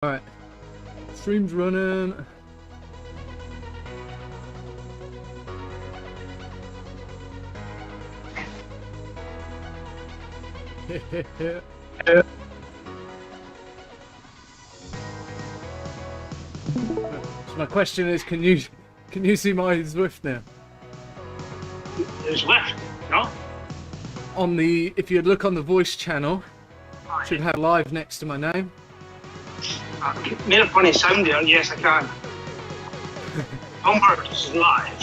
Alright. Stream's running. So my question is, can you see my Zwift now? Zwift, no? On the, if you look on the voice channel, should have live next to my name. Made a funny sound there. Yes, I can. Humbert is live.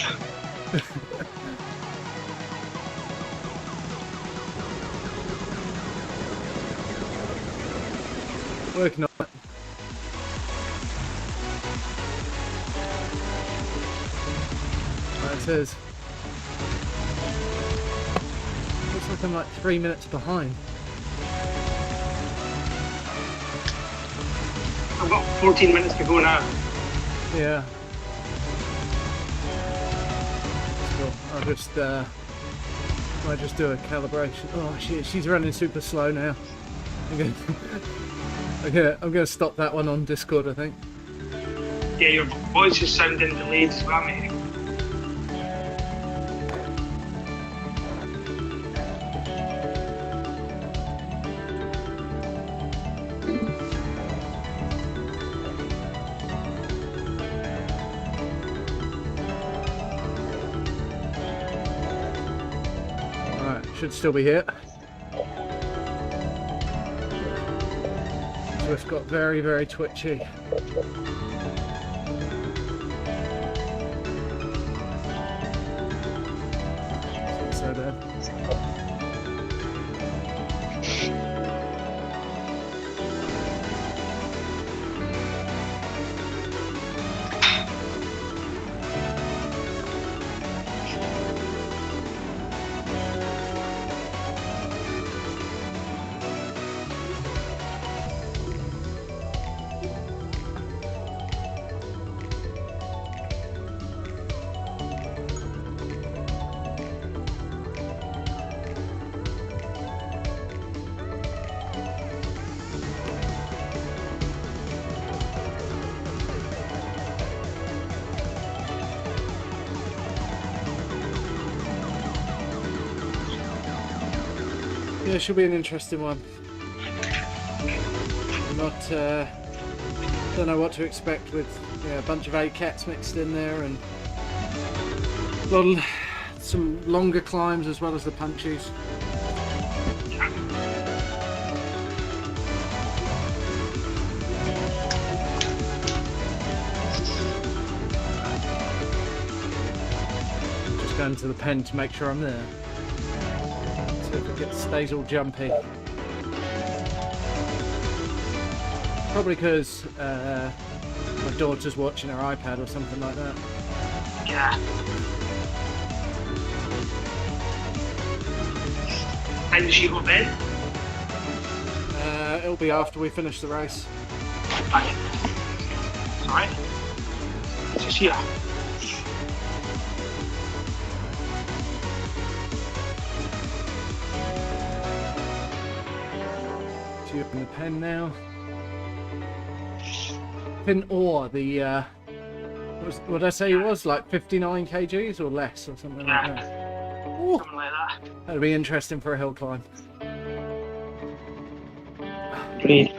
Working on it. It says. Looks like I'm like 3 minutes behind. I've got 14 minutes to go now. Yeah. Cool. I'll just do a calibration. Oh shit, she's running super slow now. I'm gonna stop that one on Discord, I think. Yeah, your voice is sounding delayed as well, mate. Should still be here. Swift got very, very twitchy. So bad. Yeah, it should be an interesting one. Don't know what to expect with a bunch of A-cats mixed in there, and some longer climbs as well as the punchies. Just going to the pen to make sure I'm there. It stays all jumpy. Probably because my daughter's watching her iPad or something like that. Yeah. Time does she go to bed? It'll be after we finish the race. Right. Alright. Just here. In the pen now. Pin ore, the what did I say it was? Like 59 kgs or less or something like that. Ooh, something like that. That'd be interesting for a hill climb. Agreed.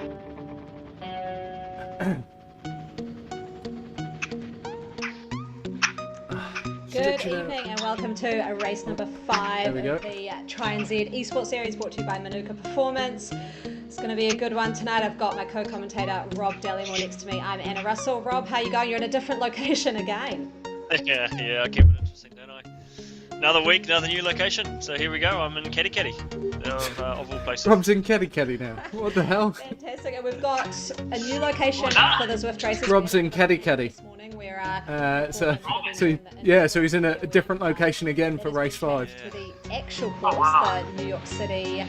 Good evening and welcome to race number 5 There we go. of the Try and Z eSports Series brought to you by Manuka Performance. It's going to be a good one tonight. I've got my co-commentator Rob Dellymore next to me. I'm Anna Russell. Rob, how you going? You're in a different location again. Yeah, I keep it interesting, don't I? Another week, another new location. So here we go. I'm in Keddy of all places. Rob's in Keddy now. What the hell? Fantastic. And we've got a new location for the Zwift races. Rob's in Keddy. This morning we're so he's in a different location again for race 5. To the actual course, the New York City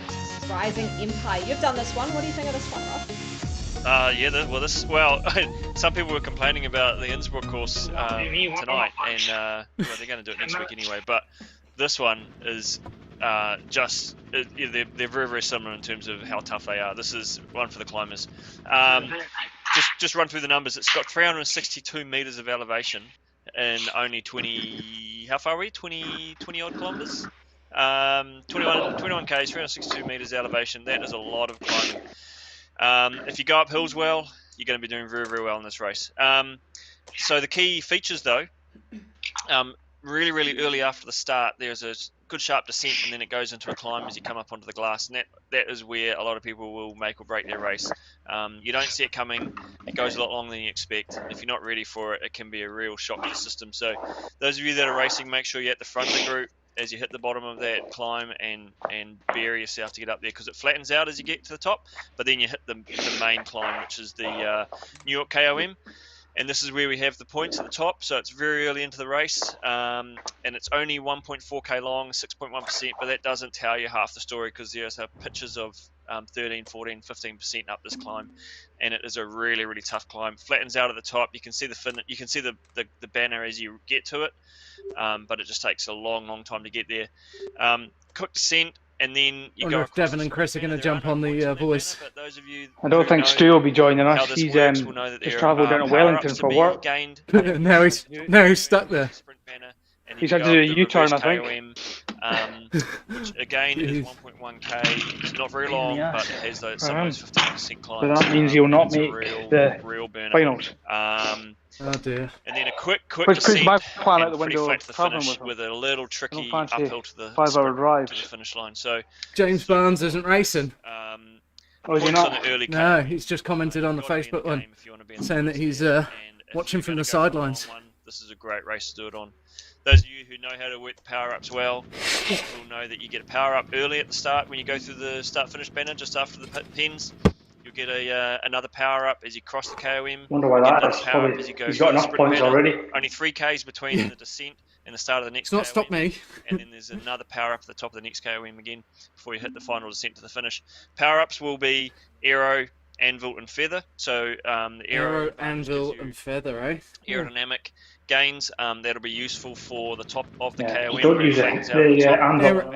Rising Empire. You've done this one. What do you think of this one, Rob? Some people were complaining about the Innsbruck course tonight, and they're going to do it next week anyway. But this one is they're very, very similar in terms of how tough they are. This is one for the climbers. just run through the numbers. It's got 362 meters of elevation in only 20. How far are we? 20 odd kilometers. 21 k's, 362 meters elevation. That is a lot of climbing. If you go up hills well, you're going to be doing very, very well in this race. So the key features, though, really, really early after the start, there's a good sharp descent, and then it goes into a climb as you come up onto the glass, and that is where a lot of people will make or break their race. You don't see it coming. It goes a lot longer than you expect, and if you're not ready for it, it can be a real shock to the system. So those of you that are racing, make sure you're at the front of the group as you hit the bottom of that climb and bury yourself to get up there, because it flattens out as you get to the top, but then you hit the main climb, which is the New York KOM. And this is where we have the points at the top, so it's very early into the race, and it's only 1.4k long, 6.1%, but that doesn't tell you half the story, because there's pictures of 13, 14, 15% up this climb, and it is a really, really tough climb. Flattens out at the top. You can see the banner as you get to it, but it just takes a long, long time to get there. Quick descent. And then you wonder go if Devon and Chris are going to jump on the voice. I don't think Stu will be joining us. He's just travelled down to Wellington for work. now he's stuck there. He's had to do a U-turn, I think. Which again is 1.1k. It's not very long, but it has those 15% climbs. But that means he'll not make the finals. Oh dear. And then a quick Which puts descent, my plan out the pretty window flat to the travelling finish, with with a little tricky fancy uphill to the 5-hour drive. to the finish line. So James Barnes isn't racing. Oh, is he not? No, he's just commented on the Facebook one, saying that he's watching from the sidelines. This is a great race to do it on. Those of you who know how to work the power-ups well will know that you get a power-up early at the start when you go through the start-finish banner just after the pins. You'll get another power-up as you cross the KOM. Wonder why that is. Probably, he's got enough points already. Only 3k's between the descent and the start of the next It's not KOM. stopped me. And then there's another power-up at the top of the next KOM again before you hit the final descent to the finish. Power-ups will be Aero, Anvil, and Feather. So the Aero, Anvil, and Feather, eh? Aerodynamic gains, that'll be useful for the top of the KOM. Don't use it.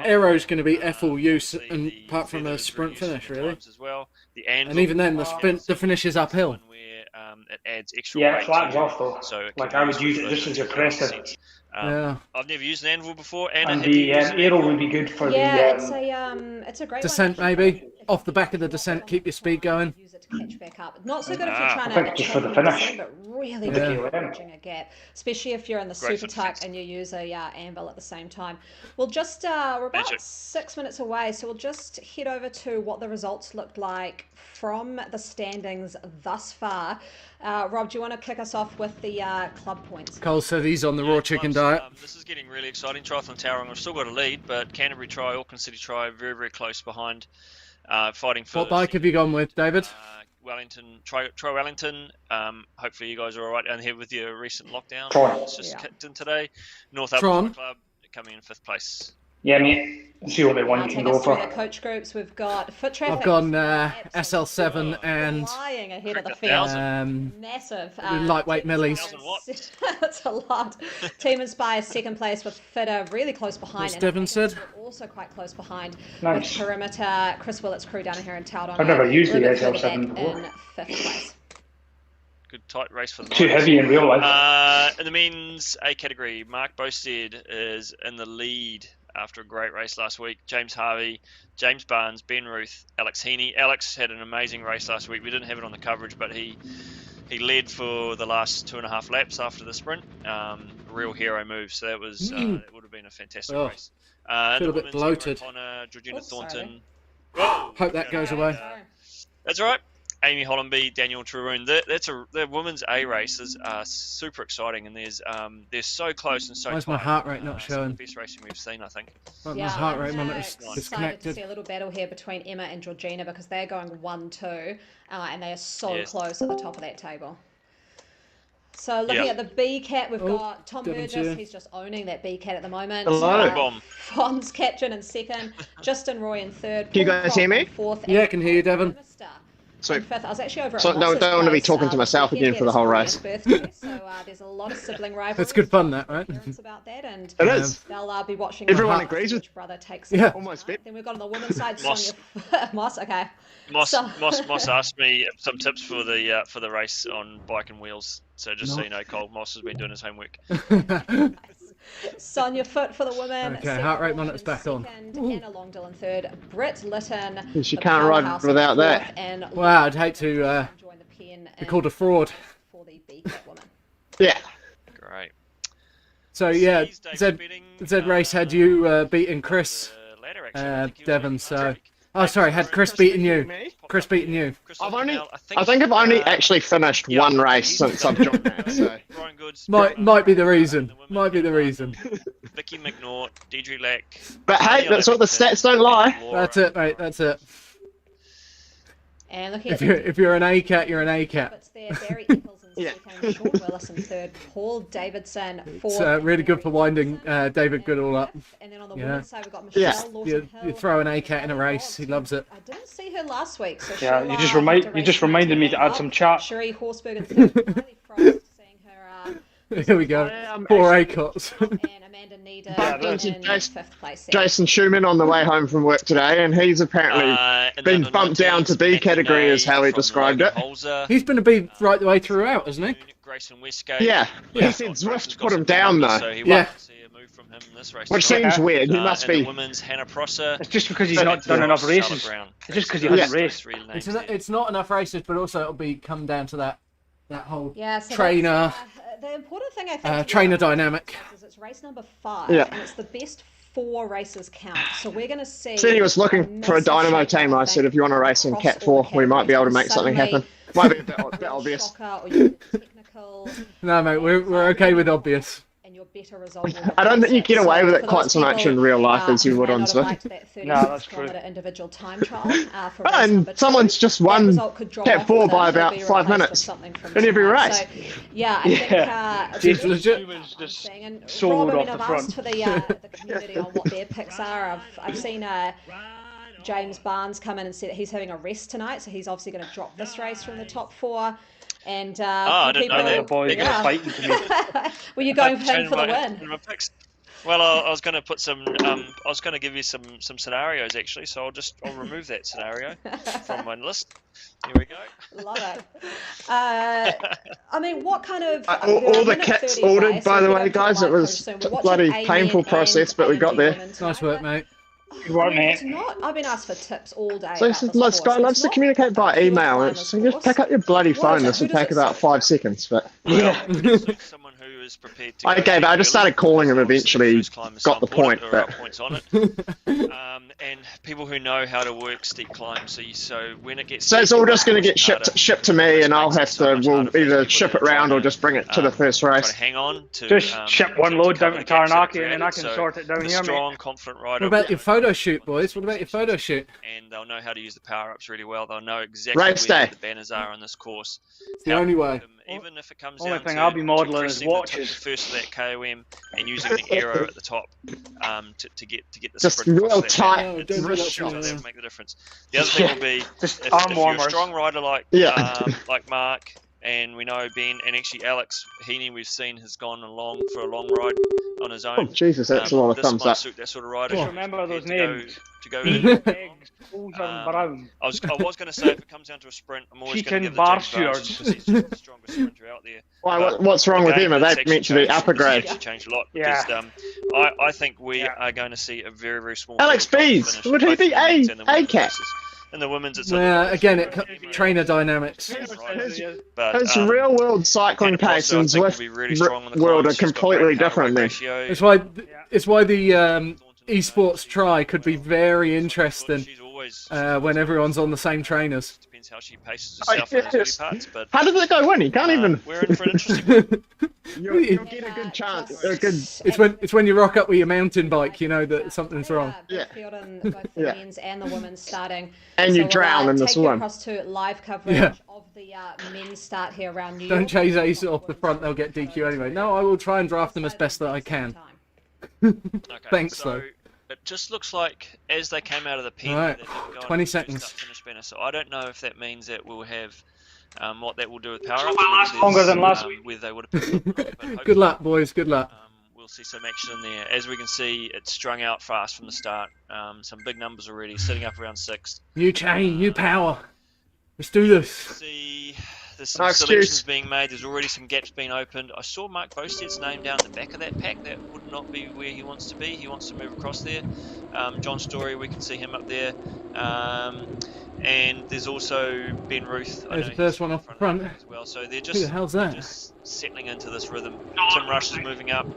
Aero's going to be full use, and apart from a sprint finish, really. As well. The Anvil, and even then, the finish is uphill. Where it adds extra yeah, weight it flattens off though. So like I would use it just as your crescent. Yeah. I've never used an Anvil before, and the Aero would be good for it's a great descent, one, maybe off the back of the descent, keep your speed going. Use it to catch back up. Not so good if you're trying to just for the finish, but really good for bridging a gap, especially if you're in the super tuck and you use a Anvil at the same time. We'll just we're about 6 minutes away, so we'll just head over to what the results looked like from the standings thus far. Rob, do you want to kick us off with the club points? Cole said he's on the raw chicken diet. This is getting really exciting. Triathlon Tauranga have still got a lead, but Canterbury Tri, Auckland City Tri, very, very close behind, fighting for. What bike have you gone with, David? Wellington, Tri Wellington. Hopefully you guys are all right down here with your recent lockdown. It's just kicked in today. North Upper Club coming in 5th place. Yeah, mate. See what they want you can go for. The coach groups, we've got Foot Traffic. I've gone SL7 and flying ahead of the field. Massive. Lightweight millies. That's a lot. Team Inspire 2nd place with Fitter really close behind. What's Devon said? Also quite close behind. Nice. With Perimeter, Chris Willett's crew down here in Tauranga. I've never used the SL7 before. In 5th place. Good tight race for the Too heavy in real life. In the men's A category, Mark Bosted is in the lead after a great race last week. James Harvey, James Barnes, Ben Ruth, Alex Heaney. Alex had an amazing race last week. We didn't have it on the coverage, but he led for the last 2.5 laps after the sprint. Real hero move. So that was it would have been a fantastic race. Feel a bit bloated. Georgina Thornton. Hope that goes away. That's all right. Amy Hollenby, Daniel Truroon. The women's A races are super exciting, and they're so close and so. Why's my heart rate not showing? The best racing we've seen, I think. My heart rate monitor's disconnected. disconnected. To see a little battle here between Emma and Georgina because they're going 1-2, and they are so close at the top of that table. So looking at the B cat, we've got Tom Burgess. He's just owning that B cat at the moment. Hello. Fons captain in 2nd, Justin Roy in 3rd. Can you guys hear me? 4th. Yeah, I can hear you, Devon. So, I was actually over at so don't want to be talking to myself again for the whole race. Birthday, so there's a lot of sibling rivalry. That's good fun, that, right? About that, and it is. They'll be watching. Everyone agrees with. Brother takes. Yeah. Almost. Then we've got on the women's side, Sonia Moss. Okay. Moss asked me some tips for the race on bike and wheels. So just so you know, Cole, Moss has been doing his homework. Sonia Foot for the women. Okay, heart rate monitor's back on. Anna Longdale in third. Britt Lytton. She can't ride without that. And wow, I'd hate to be called a fraud. For the BCAT woman. Yeah. Great. So yeah, Zed Race had you beating Chris Devon. So sorry, had Chris beaten you. Chris beating you. I think I've only actually finished one race since I've joined that. So. Might be the reason. Might be the reason. Vicky McNaught, Deidre Lack. But hey, that's what the stats don't lie. That's it, mate. That's it. And looking if you're an ACAT, you're an ACAT. Barry Eccles in second, Sean Willis in third, Paul Davidson fourth. It's really good for winding David Goodall up. And then on the women's side, we've got Michelle Lawson Hill. You throw an ACAT in a race, he loves it. I didn't see her last week, so you just reminded me to add some chat. Sheree Horsberg in third, Riley Frost seeing her. Here we go. Poor ACOTs. And Amanda Nieder in fifth place. Jason Schumann on the way home from work today, and he's apparently been bumped down to B category, is how he described it. He's been a B right the way throughout, hasn't he? Yeah. He said Zwift put him down though. Yeah. Which seems weird. He must be. It's just because he's not done enough races. It's just because he hasn't raced. It's not enough races, but also it'll come down to that whole so trainer. The important thing I think trainer dynamic. Is it's race number 5, and it's the best 4 races count. So we're going to see. Said he was looking for a dynamo team. I said, if you want to race in Cat 4, we might be able to make something happen. Might be a bit obvious. No, mate, we're okay with obvious. Better result. I don't think you get away with it quite so much in real life as you would on Zwift. No, that's true. Individual time trial, and someone's just won Cat 4 by about 5 minutes in every race. So, yeah, I think Seems legit. He was just and sold Rob, off the I've front. asked for the community on what their picks are. I've seen James Barnes come in and said that he's having a rest tonight, so he's obviously going to drop this race from the top 4. And I didn't know that. The boys are fighting to me. Were you going for him for the win? Well, I was going to put some. I was going to give you some scenarios actually, so I'll remove that scenario from my list. Here we go. Love it. I mean, what kind of all the kits ordered, by the way, guys. It was a bloody painful process, but we got there. Nice work, mate. It's not. I've been asked for tips all day. So Scott loves to communicate by email. So just pick up your bloody phone. This will take about 5 seconds, but yeah. Someone who is prepared to I just started calling him eventually. Got the point, but points on it. And people who know how to work steep climbs. So when it gets so it's all just going to get shipped to me, and I'll have to either ship it round or just bring it to the first race. Hang on to just ship one load down to Taranaki, and then I can sort it down here. Strong, confident rider. What about your photo shoot, boys? What about your photo shoot? And they'll know how to use the power-ups really well. They'll know exactly where the banners are on this course. It's the only way. Even if it comes only down thing to I'll be modelling is pressing watches. the first of that KOM and using the arrow at the top to get the just sprint real tight. That'll make the difference. The other thing will be just if arm you're a strong rider like Mark, and we know Ben, and actually Alex Heaney, we've seen has gone along for a long ride on his own. Oh Jesus, that's a lot of thumbs up. Suit that sort of rider. Just remember those names. To go Eggs, Brown. I was going to say if it comes down to a sprint, I'm always going to give the James Barnes because he's the strongest sprinter out there. Why? What's wrong with him? Are they meant to be upper grade? It's changed a lot because I think we are going to see a very, very small. Alex Bees, would he be a cat? In the women's, it's again, trainer dynamics. His real world cycling pace and Zwift world are completely different. Then it's why the esports try could be very interesting when everyone's on the same trainers. Depends how she paces herself in those early parts, but how did it go win? He can't even. We're in for an interesting. You'll get a good chance. It's when you rock up with your mountain bike, you know that something's wrong. Both the men's and the women's starting. And you drown in the swim. Across to live coverage of the men's start here around New York. Don't chase Ace off the front; they'll get DQ anyway. No, I will try and draft them as best that I can. Okay, Thanks, though. it just looks like as they came out of the pen, Right. they didn't go 20 on seconds. finish banner. So I don't know if that means that we'll have what that will do with power Last ups. longer than last week. Whether they would have Good luck, boys. Good luck. We'll see some action there. As we can see, it's strung out fast from the start. Some big numbers already, sitting up around 6. New chain, new power. Let's do this. See, there's some selections being made. There's already some gaps being opened. I saw Mark Bosted's name down the back of that pack. That would not be where he wants to be. He wants to move across there. John Story, we can see him up there. And there's also Ben Ruth. There's the first one off the front. As well. So they're Who the hell's that? just settling into this rhythm. Tim Rush is moving up.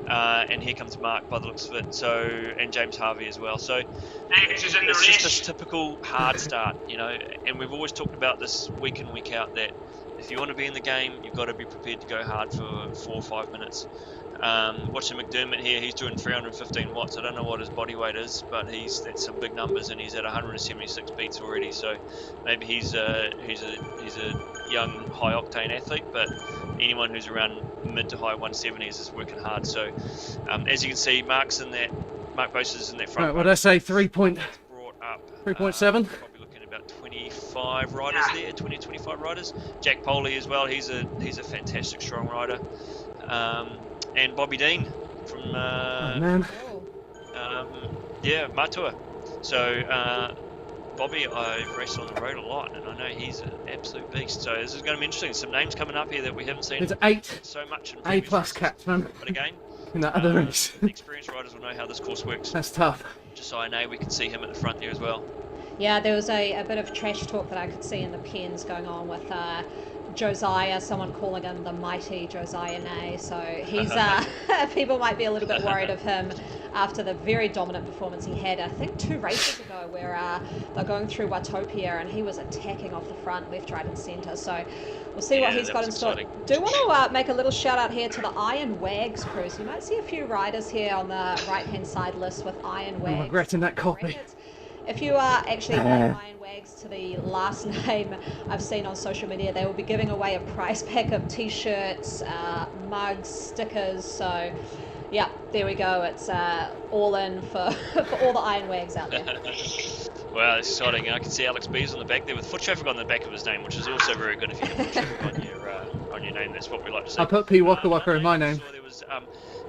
And here comes Mark by the looks of it. So, and James Harvey as well. So it's just this typical hard start, you know. And we've always talked about this week in, week out, that if you want to be in the game, you've got to be prepared to go hard for 4 or 5 minutes. Watching McDermott here, he's doing 315 watts. I don't know what his body weight is, but that's some big numbers, and he's at 176 beats already. So maybe he's a young high octane athlete, but anyone who's around mid to high 170s is working hard. So as you can see, Mark Bose is in that front. Right, what did I say? 3.7? Probably looking at about 25 riders there, 25 riders. Jack Poley as well. He's a fantastic strong rider. And Bobby Dean from Matua. So Bobby, I've raced on the road a lot, and I know he's an absolute beast. So this is going to be interesting. Some names coming up here that we haven't seen. There's so much in A+ caps, man. But again, in that other race. experienced riders will know how this course works. That's tough. Just so I know, we can see him at the front there as well. Yeah, there was a bit of trash talk that I could see in the pens going on with Josiah, someone calling him the mighty Josiah Nay. So he's people might be a little bit worried of him after the very dominant performance he had, I think 2 races ago, where they're going through Watopia and he was attacking off the front, left, right and centre. So we'll see what he's got in store. Do want to make a little shout out here to the Iron Wags crew. So you might see a few riders here on the right hand side list with Iron Wags. I'm regretting that copy. If you are actually adding Iron Wags to the last name I've seen on social media, they will be giving away a prize pack of t-shirts, mugs, stickers. So yeah, there we go. It's all in for all the Iron Wags out there. Wow, that's exciting. I can see Alex B's on the back there with foot traffic on the back of his name, which is also very good if you have foot traffic on your name. That's what we like to say. I put P Waka Waka in my name. There was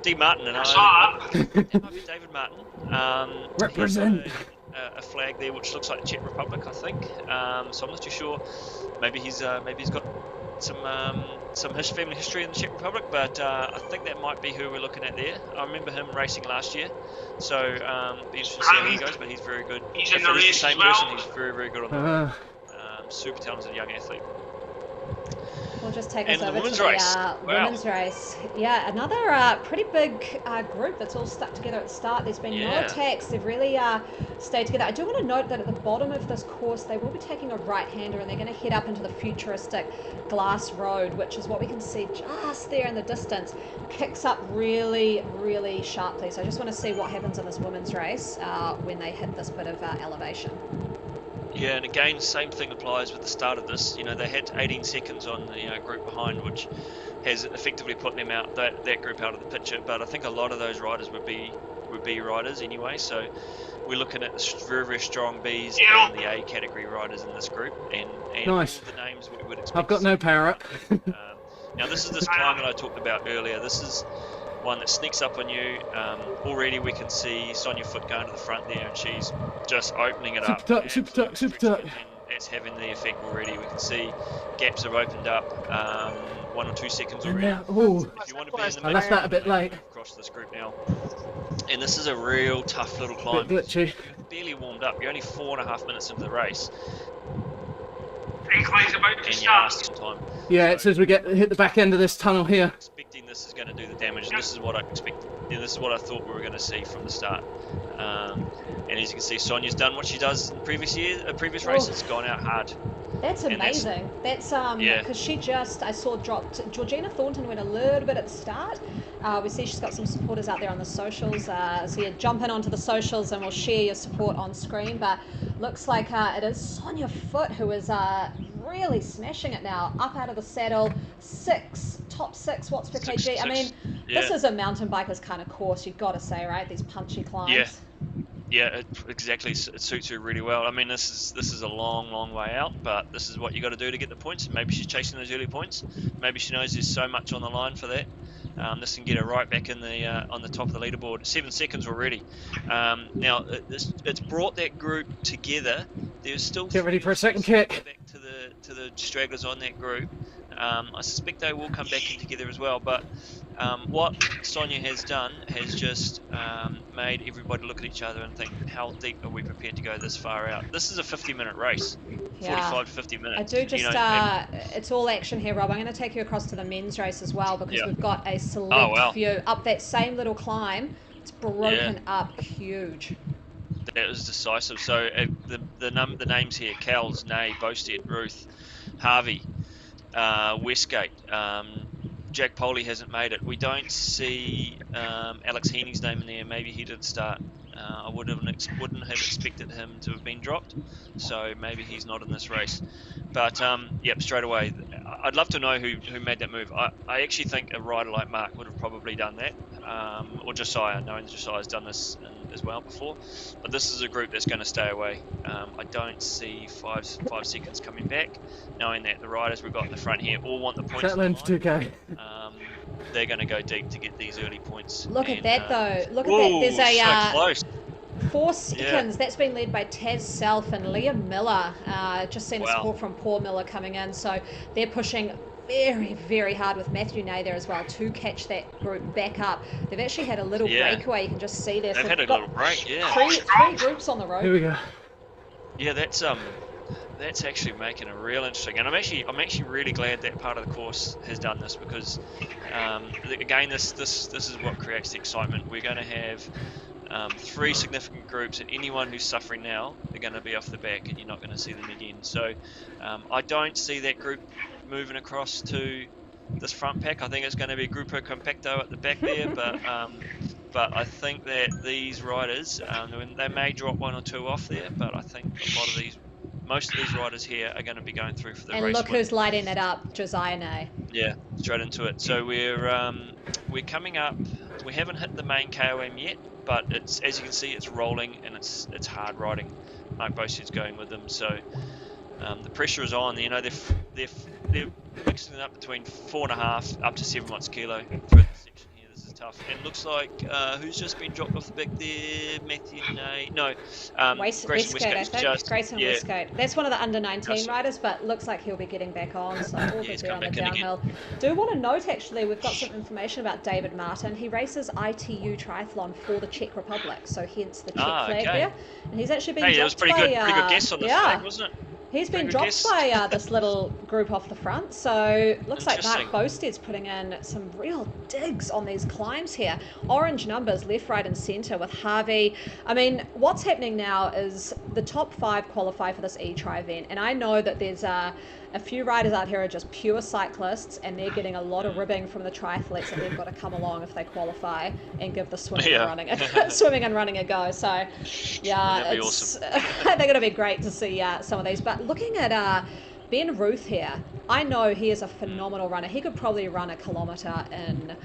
D Martin and that might be David Martin. Represent. A flag there which looks like the Czech Republic, I think. So I'm not too sure. Maybe he's got some family history in the Czech Republic, but I think that might be who we're looking at there. I remember him racing last year, so be interesting to see how he goes. But he's very good. He's in the race same as well. person, he's very, very good on the road. Super talented young athlete. We'll just take us over to the women's race. Yeah, another pretty big group that's all stuck together at the start. There's been no attacks. They've really stayed together. I do want to note that at the bottom of this course, they will be taking a right-hander and they're going to head up into the futuristic glass road, which is what we can see just there in the distance. Kicks up really, really sharply. So I just want to see what happens in this women's race when they hit this bit of elevation. Yeah, and again, same thing applies with the start of this. You know, they had 18 seconds on the group behind, which has effectively put them out, that group out of the picture. But I think a lot of those riders would be riders anyway. So we're looking at the very, very strong Bs and the A category riders in this group, and nice. All the names we would expect. I've got no power up. Now this is this climb that I talked about earlier. This is one that sneaks up on you. Already we can see Sonia Foot going to the front there, and she's just opening it up. Super tuck. And it's having the effect already. We can see gaps have opened up 1 or 2 seconds already. If you want to be in the I left that a bit late. Across this group now. And this is a real tough little climb. Bit glitchy. You're barely warmed up. You're only 4.5 minutes into the race. Incline's about to start. Time. Yeah, it says we hit the back end of this tunnel here. Expecting this is going to do the damage, and this is what I expect. This is what I thought we were going to see from the start. And as you can see, Sonia's done what she does in previous races, gone out hard. That's amazing. That's because she just, I saw dropped. Georgina Thornton went a little bit at the start. We see she's got some supporters out there on the socials. So yeah, jump in onto the socials and we'll share your support on screen. But looks like it is Sonia Foot who is really smashing it now. Up out of the saddle, top 6 watts per kg. I mean, this is a mountain biker's kind of course, you've got to say, right? These punchy climbs. Yeah, exactly. It suits her really well. I mean, this is a long way out, but this is what you got to do to get the points. And maybe she's chasing those early points. Maybe she knows there's so much on the line for that. This can get her right back in the on the top of the leaderboard. 7 seconds already. Now it's brought that group together. There's still Get ready for a second to kick. go back to the stragglers on that group. I suspect they will come back in together as well, but what Sonia has done has just made everybody look at each other and think, how deep are we prepared to go this far out? This is a 50-minute race, 45 to 50 minutes. I do just, it's all action here, Rob. I'm going to take you across to the men's race as well, because we've got a select few up that same little climb. It's broken up huge. That was decisive. So the names here: Cals, Nay, Bosted, Ruth, Harvey, Westgate. Jack Poley hasn't made it. We don't see Alex Heaney's name in there. Maybe he did start. I wouldn't have expected him to have been dropped, so maybe he's not in this race. But yep, straight away, I'd love to know who made that move. I actually think a rider like Mark would have probably done that, or Josiah, knowing that Josiah's done this as well before. But this is a group that's going to stay away. I don't see five seconds coming back, knowing that the riders we've got in the front here all want the points. Shetland's 2K. They're going to go deep to get these early points. Look at that though. Look at that. There's a so close. 4 seconds. That's been led by Taz Self and Liam Miller. Just seen the support from Paul Miller coming in. So they're pushing very hard with Matthew Nay there as well to catch that group back up. They've actually had a little breakaway. You can just see there. They've had a little break. Yeah. Three groups on the road. Here we go. Yeah, that's actually making it real interesting, and I'm actually really glad that part of the course has done this, because again, this is what creates the excitement. We're going to have 3 significant groups, and anyone who's suffering now, they're going to be off the back, and you're not going to see them again. So I don't see that group moving across to this front pack. I think it's going to be Grupo Compacto at the back there, but I think that these riders, they may drop 1 or 2 off there, but I think most of these riders here are going to be going through for the race. And look who's lighting it up, Josiah Nay. Yeah, straight into it. So we're coming up. We haven't hit the main KOM yet, but it's, as you can see, it's rolling and it's hard riding. Mark Bosted's going with them, so the pressure is on. You know, they're mixing it up between 4.5 up to 7 watts kilo through the section here. This is tough. And looks like who's just been dropped off the back there? Matthew Nay. No, Grayson Westgate, I think. Grayson Westgate. That's one of the under 19 riders, but looks like he'll be getting back on. So all good there on the downhill. Do want to note, actually, we've got some information about David Martin. He races ITU triathlon for the Czech Republic, so hence the Czech flag there. And he's actually been dropped by... pretty good guess on the flag, wasn't it? He's been dropped by this little group off the front, so looks like Mark Bosted's putting in some real digs on these climbs here. Orange numbers left, right and centre with Harvey. I mean, what's happening now is the top 5 qualify for this e-tri event, and I know that there's a few riders out here are just pure cyclists, and they're getting a lot of ribbing from the triathletes that they've got to come along if they qualify and give the swimming and running a go. So yeah, that'd be awesome. they're going to be great to see some of these. But looking at Ben Ruth here, I know he is a phenomenal runner. He could probably run a kilometre in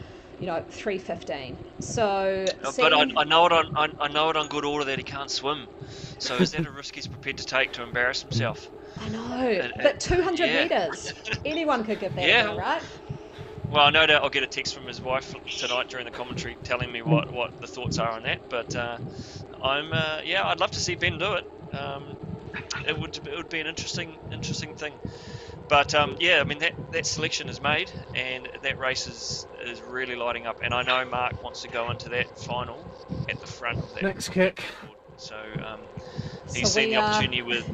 3:15. So but I know it on good order that he can't swim. So is that a risk he's prepared to take to embarrass himself? I know, but 200 metres, anyone could give that away, right? Well, no doubt I'll get a text from his wife tonight during the commentary telling me what the thoughts are on that. But I'd love to see Ben do it. It would be an interesting thing. But I mean that selection is made, and that race is really lighting up. And I know Mark wants to go into that final at the front of that next kick. So he's seen the opportunity with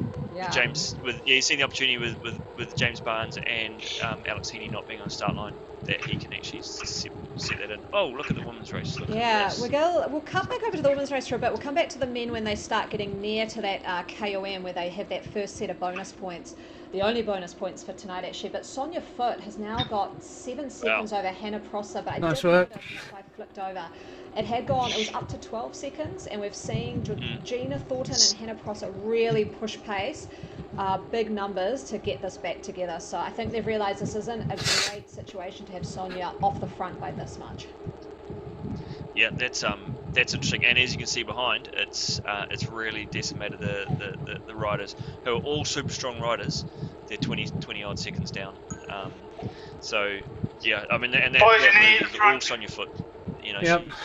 James. He's seen the opportunity with James Barnes and Alex Heaney not being on the start line, that he can actually set that in. Oh, look at the women's race. We'll come back over to the women's race for a bit. We'll come back to the men when they start getting near to that KOM, where they have that first set of bonus points. The only bonus points for tonight, actually. But Sonia Foot has now got 7 seconds over Hannah Prosser, but nice work. I flicked over. It was up to 12 seconds, and we've seen Gina Thornton and Hannah Prosser really push pace, big numbers to get this back together. So I think they've realised this isn't a great situation to have Sonia off the front by this much. Yeah, that's interesting. And as you can see behind, it's really decimated the riders who are all super strong riders. They're 20 odd seconds down. So yeah, I mean, and that move is all Sonia Foot. You know,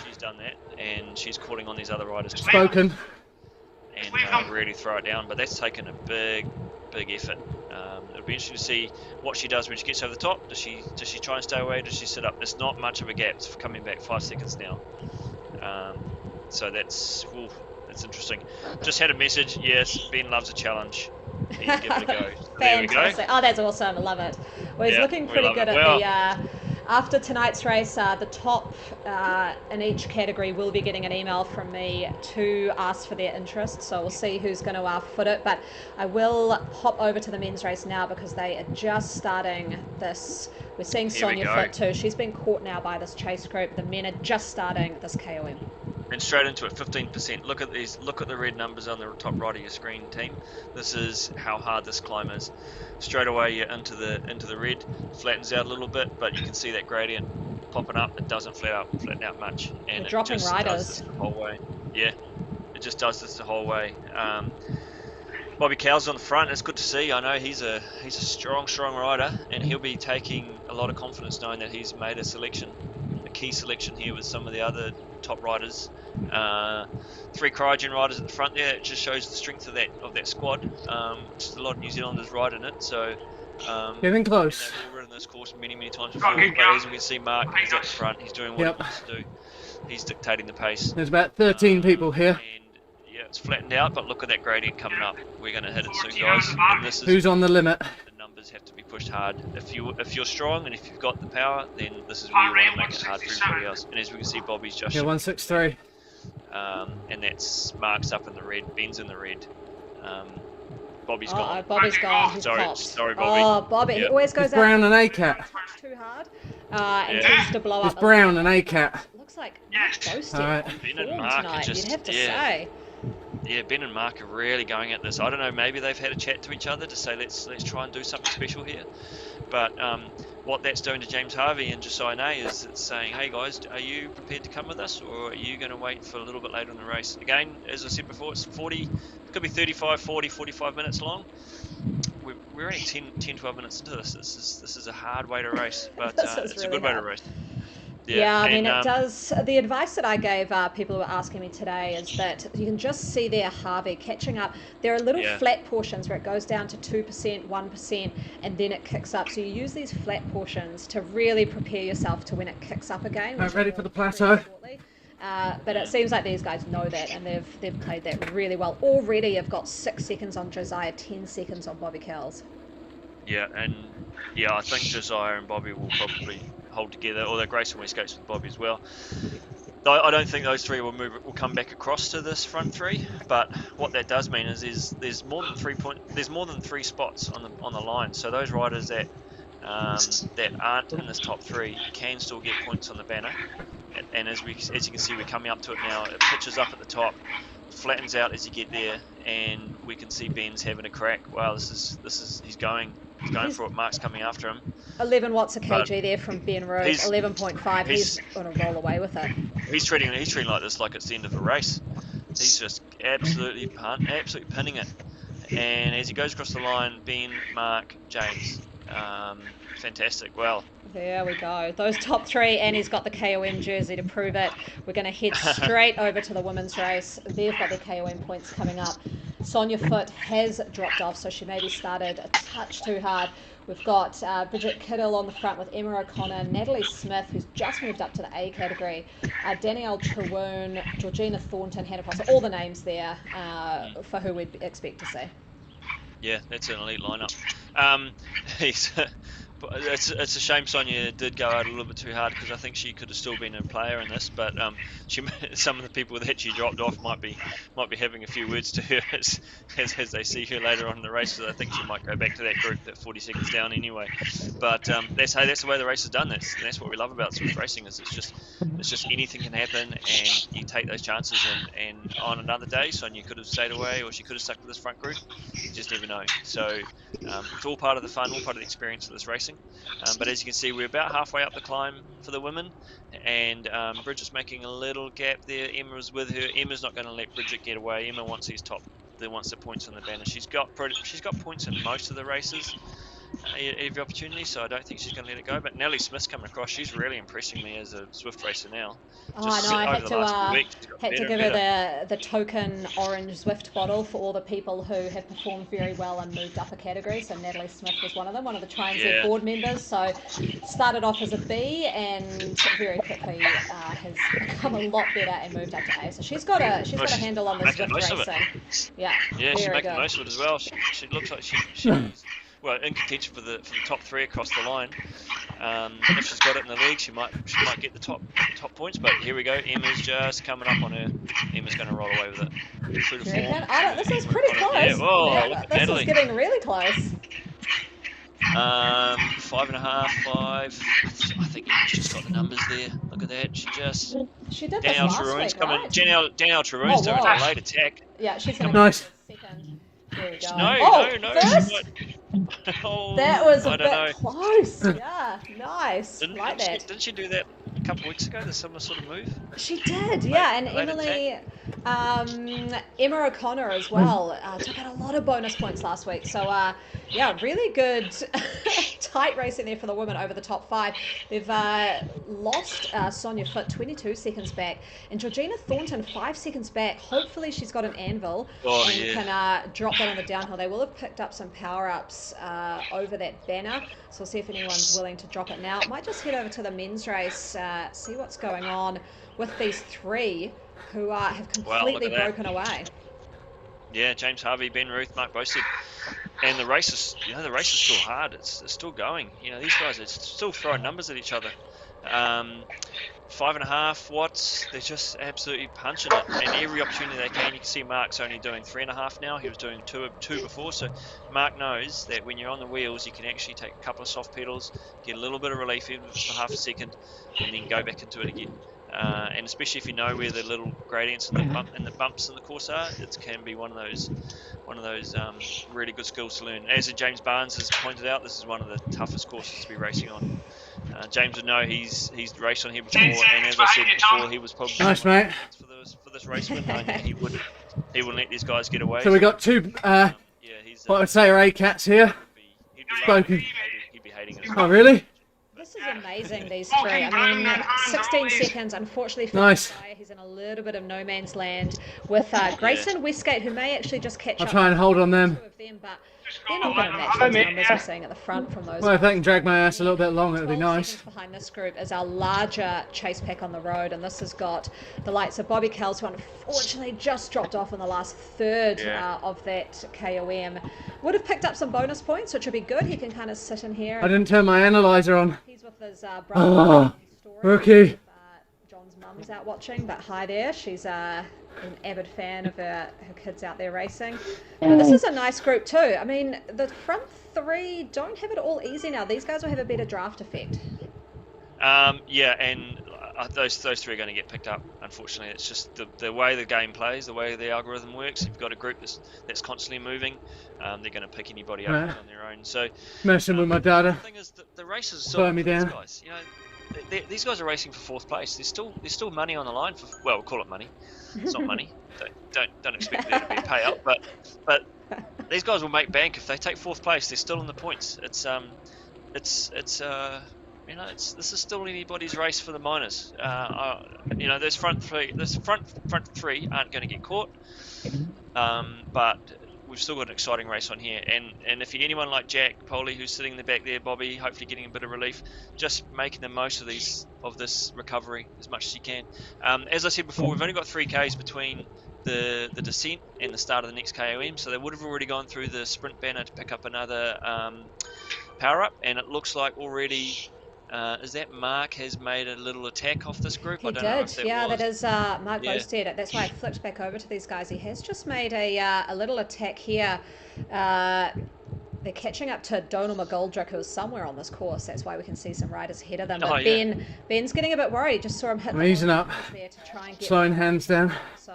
she's done that, and she's calling on these other riders to spoken and really throw it down. But that's taken a big effort. It'll be interesting to see what she does when she gets over the top. Does she try and stay away? Does she sit up? There's not much of a gap. It's coming back 5 seconds now. So that's interesting. Just had a message. Yes, Ben loves a challenge. He can give it a go. There we go. Oh, that's awesome. I love it. Well, he's looking pretty good at the... After tonight's race, the top in each category will be getting an email from me to ask for their interest. So we'll see who's going to foot it. But I will hop over to the men's race now because they are just starting this. We're seeing Sonia Foot too. She's been caught now by this chase group. The men are just starting this KOM. And straight into it, 15%. Look at these. Look at the red numbers on the top right of your screen, team. This is how hard this climb is. Straight away, you're into the red. Flattens out a little bit, but you can see that gradient popping up. It doesn't flatten out much, and we're dropping riders does this the whole way. Yeah, it just does this the whole way. Bobby Cow's on the front. It's good to see. I know he's a strong rider, and he'll be taking a lot of confidence knowing that he's made a key selection here with some of the other top riders. 3 cryogen riders at the front there. It just shows the strength of that squad. Just a lot of New Zealanders riding it. So getting close. They've all ridden this course many times before. But as we can see, Mark is at the front. He's doing what he wants to do. He's dictating the pace. There's about 13 people here. And yeah, it's flattened out, but look at that gradient coming up. We're going to hit it soon, guys. And this is who's on the limit. The numbers have to be pushed hard. If you're strong and if you've got the power, then this is where you want to make it hard for everybody else. And as we can see, Bobby's just 163. And that's Mark's up in the red, Ben's in the red. Bobby's gone. Bobby's gone. He's sorry, Bobby. Oh, Bobby. He always goes out. Brown and A-Cat. Too hard. And tends to blow up. It's Brown and A-Cat. Looks like close to Ben and Mark tonight, are just, you'd have to say. Yeah, Ben and Mark are really going at this. I don't know, maybe they've had a chat to each other to say let's try and do something special here. But what that's doing to James Harvey and Josiah Nay is it's saying, hey guys, are you prepared to come with us, or are you going to wait for a little bit later in the race? Again, as I said before, it's 40, it could be 35, 40, 45 minutes long. We're only 10-12 minutes into this. This is a hard way to race, but it's really a good way to race. Yeah, I mean, it does. The advice that I gave people who were asking me today is that you can just see there Harvey catching up. There are little flat portions where it goes down to 2%, 1%, and then it kicks up. So you use these flat portions to really prepare yourself to when it kicks up again. Ready for the plateau. But it seems like these guys know that, and they've played that really well. Already have got 6 seconds on Josiah, 10 seconds on Bobby Cowles. Yeah, and I think Josiah and Bobby will probably hold together, although Grayson Westgate's with Bobby as well. I don't think those 3 will come back across to this front 3, but what that does mean is there's more than 3 spots on the line. So those riders that aren't in this top 3 can still get points on the banner. And as you can see, we're coming up to it now. It pitches up at the top, flattens out as you get there, and we can see Ben's having a crack. Wow, this is he's going for it. Mark's coming after him. 11 watts a kg there from Ben Rose. 11.5. He's going to roll away with it. He's treating like this like it's the end of a race. He's just absolutely pinning it. And as he goes across the line, Ben, Mark, James, fantastic. Well, there we go. Those top 3, and he's got the KOM jersey to prove it. We're going to head straight over to the women's race. They've got their KOM points coming up. Sonia Foot has dropped off, so she maybe started a touch too hard. We've got Bridget Kittle on the front with Emma O'Connor, Natalie Smith, who's just moved up to the A category, Danielle Terwoon, Georgina Thornton, Hannah Foster, all the names there for who we'd expect to see. Yeah, that's an elite lineup. It's a shame Sonia did go out a little bit too hard, because I think she could have still been a player in this. But some of the people that she dropped off might be having a few words to her as they see her later on in the race. So I think she might go back to that group that 40 seconds down anyway. But that's the way the race is done. That's what we love about Swift racing, is it's just anything can happen, and you take those chances. And on another day, Sonia could have stayed away, or she could have stuck to this front group. You just never know. So it's all part of the fun, all part of the experience of this race. racing. But as you can see, we're about halfway up the climb for the women, and Bridget's making a little gap there. Emma's with her. Emma's not going to let Bridget get away. Emma wants these wants the points on the banner. She's got points in most of the races, every opportunity, so I don't think she's going to let it go. But Nellie Smith's coming across. She's really impressing me as a Swift racer now. Oh, I know. I had to give her the token orange Zwift bottle for all the people who have performed very well and moved up a category. So Natalie Smith was one of them, one of the Trainz board members. So started off as a B and very quickly has become a lot better and moved up to A. So she's got a handle on the Zwift racing. Yeah, she's making the most of it as well. She looks like she's well, in contention for the top 3 across the line. If she's got it in the league, she might get the top points. But here we go. Emma's just coming up on her. Emma's going to roll away with it. True to form. This is pretty close. Yeah, whoa, look at this Natalie. is getting really close. 5.5, 5. I think Emma's just got the numbers there. Look at that. She did Danielle this last Traroon's week, coming. right? Danielle Traroon's doing a late attack. Yeah, she's going to nice. Second. There we go. No. First? That was a bit close. Yeah, nice. Like that. Didn't she do that a couple of weeks ago? The similar sort of move. She did, yeah. And Emma O'Connor as well took out a lot of bonus points last week. So yeah, really good tight racing there for the women over the top 5. They've lost Sonia Foote 22 seconds back, and Georgina Thornton 5 seconds back. Hopefully she's got an anvil and can drop that on the downhill. They will have picked up some power-ups over that banner, so we'll see if anyone's willing to drop it now. Might just head over to the men's race, see what's going on with these 3 who have completely broken away. Yeah, James Harvey, Ben Ruth, Mark Bosted. And the race is still hard. It's still going. These guys are still throwing numbers at each other. 5.5 watts. They're just absolutely punching it. And every opportunity they can. You can see Mark's only doing 3.5 now. He was doing two before. So Mark knows that when you're on the wheels, you can actually take a couple of soft pedals, get a little bit of relief even for half a second, and then go back into it again. And especially if you know where the little gradients and the bumps in the course are, it can be one of those really good skills to learn. As James Barnes has pointed out, this is one of the toughest courses to be racing on. James would know he's raced on here before, and as I said before, he was probably nice, mate. For this race win. He wouldn't let these guys get away. So we got 2 what I'd say are A-cats here. He'd be hating it. Oh really? This is amazing, these 3. I mean, 16 seconds, unfortunately for nice. He's in a little bit of no man's land with Grayson Westgate, who may actually just catch up. I'll try and hold on them. 2 of them, but they're not going to match those numbers we're seeing at the front from those. Well, if they can drag my ass a little bit long, it would be nice. Behind this group is our larger chase pack on the road, and this has got the likes of Bobby Kells, who unfortunately just dropped off in the last third of that KOM. Would have picked up some bonus points, which would be good. He can kind of sit in here. I didn't turn my analyzer on. He's with his brother. Rookie. John's mum's out watching, but hi there. She's an avid fan of her kids out there racing. But this is a nice group too. I mean, the front 3 don't have it all easy now. These guys will have a better draft effect. Yeah, and those 3 are going to get picked up. Unfortunately, it's just the way the game plays, the way the algorithm works. If you've got a group that's constantly moving, they're going to pick anybody up on their own. So messing with my data. The thing is, the race is still me down. Guys. These guys are racing for 4th place. There's still money on the line for. Well, we'll call it money. It's not money. Don't expect there to be a payout. But these guys will make bank if they take 4th place. They're still in the points. This is still anybody's race for the minors. Those front 3 aren't going to get caught. But we've still got an exciting race on here, and if you're anyone like Jack Poley, who's sitting in the back there, Bobby, hopefully getting a bit of relief, just making the most of this recovery as much as you can. As I said before, we've only got 3 Ks between the descent and the start of the next KOM, so they would have already gone through the sprint banner to pick up another power up, and it looks like already is that Mark has made a little attack off this group? He did, that is Mark Bosted. That's why I flipped back over to these guys. He has just made a little attack here. They're catching up to Donal McGoldrick, who is somewhere on this course. That's why we can see some riders ahead of them. But Ben's getting a bit worried. Just saw him hit I'm easing up. there to try and get slowing hands down. So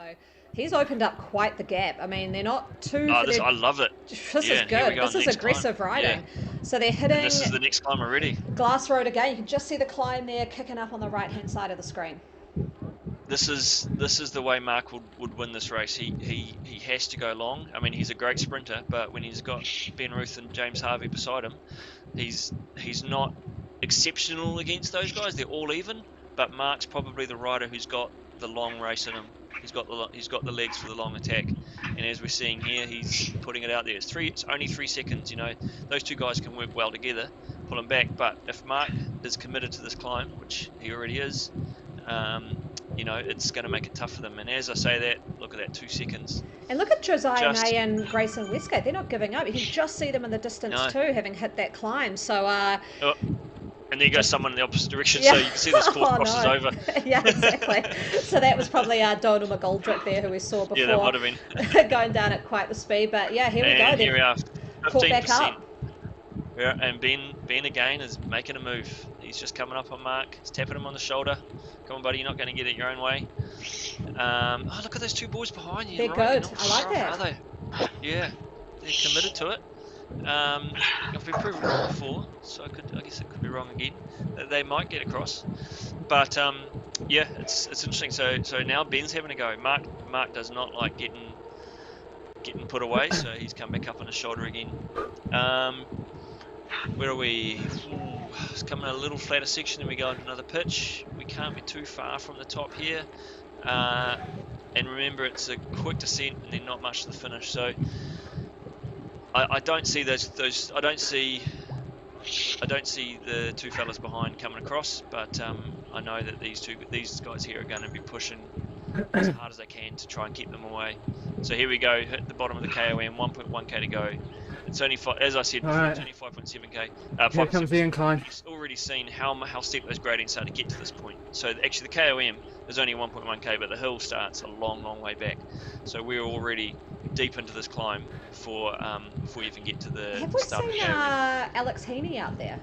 He's opened up quite the gap. I mean, they're not too... I love it. This is good. This is aggressive riding. Yeah. So they're hitting... And this is the next climb already. Glass Road again. You can just see the climb there kicking up on the right-hand side of the screen. This is the way Mark would win this race. He has to go long. I mean, he's a great sprinter, but when he's got Ben Ruth and James Harvey beside him, he's not exceptional against those guys. They're all even, but Mark's probably the rider who's got the long race in him. He's got the legs for the long attack, and as we're seeing here, he's putting it out there. It's only 3 seconds. You know, those two guys can work well together, pull him back. But if Mark is committed to this climb, which he already is, you know, it's going to make it tough for them. And as I say that, look at that, 2 seconds. And look at Josiah May and Grayson Westgate. They're not giving up. You can just see them in the distance too, having hit that climb. So. And there goes someone in the opposite direction, so you can see this course crosses over. Yeah, exactly. So that was probably Donald McGoldrick there, who we saw before. Yeah, that might have been. Going down at quite the speed, but yeah, here we go. Here we are, 15%. Back up. Yeah, and Ben again is making a move. He's just coming up on Mark. He's tapping him on the shoulder. Come on, buddy, you're not going to get it your own way. Oh, look at those two boys behind you. They're good. I like that. Are they? Yeah, they're committed to it. I've been proven wrong before, so I guess it could be wrong again. They might get across, but yeah, it's interesting. So now Ben's having a go. Mark does not like getting put away, so he's come back up on his shoulder again. Where are we? It's coming a little flatter section, and we go into another pitch. We can't be too far from the top here, and remember it's a quick descent and then not much to the finish. So. I don't see those. I don't see the two fellas behind coming across, but I know that these guys here are going to be pushing as hard as they can to try and keep them away. So here we go, hit the bottom of the KOM, 1.1k to go. It's only as I said before, it's only 5.7k. Here comes the incline. It's already seen how steep those gradients are to get to this point. So actually the KOM is only 1.1k, but the hill starts a long way back. So we're already deep into this climb before we even get to the Have we start seen of the KOM. Alex Heaney out there?